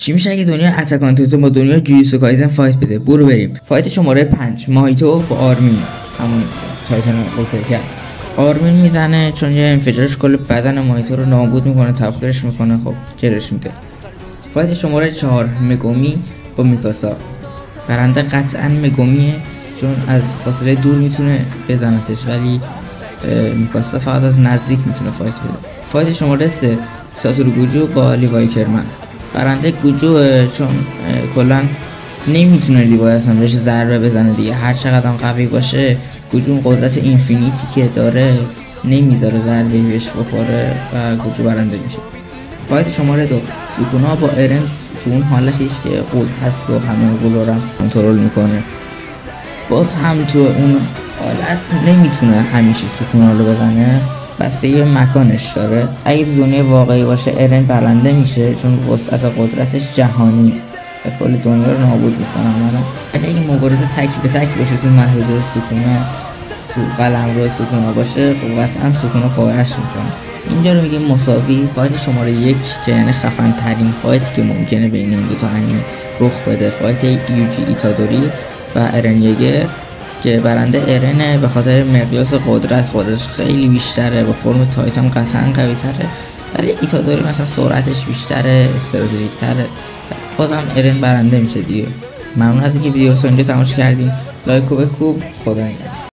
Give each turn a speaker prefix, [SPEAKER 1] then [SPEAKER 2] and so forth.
[SPEAKER 1] چی میشه اگه دنیا اتک آن تایتان با دنیا جوجوتسو کایسن فایت بده؟ برو بریم. فایت شماره 5 ماهیتو با آرمین، همون تایتان اوکی کرد. آرمین میزنه چون یه انفجارش کل بدن ماهیتو رو نابود میکنه، تبخیرش میکنه، خب جرش میده. فایت شماره 4 مگومی با میکاسا. برنده قطعا مگومیه چون از فاصله دور میتونه بزنتش، ولی میکاسا فقط از نزدیک میتونه فایت بده. فایت شماره 3 ساتورو گوجو با لیوای کرمن. برنده گوجو چون کلا نمیتونه لیوای اصلا بهش ضربه بزنه دیگه، هر چقدر قوی باشه گوجو قدرت اینفینیتی که داره نمیذاره ضربه بهش بخوره و گوجو برنده میشه. فایت شماره 2 سوکونا با ارن تو اون حالتیش که قول هست و همه قول رو هم کنترل میکنه، باز هم تو اون حالت نمیتونه همیشه سوکونا رو بزنه، بسته مکانش داره. اگه تو دنیا واقعی باشه ارن برنده میشه چون وسعت قدرتش جهانیه و کل دنیا رو نابود میکنه. اگه این مبارزه تک به تک باشه تو محدوده سوکونا، تو قلمرو سوکونا باشه، خب قطعا سوکونا پارش میکنه. اینجا رو میگیم مساوی. فایت شماره 1 که یعنی خفن ترین فایتی که ممکنه بین این دو تا انیمه رخ بده، فایت یوجی ایتادوری و ارن یگر که برنده ارنه به خاطر مقیاس قدرتش خیلی بیشتره، با فرم تایتان قطعا قوی تره، ولی ایتادوری مثلا سرعتش بیشتره، استراتژیک تره، بازم ارن برنده میشه دیگه. ممنون از اینکه ویدیو رو تا اینجا تماشا کردین. لایک و بکوب. خدا نگهدار.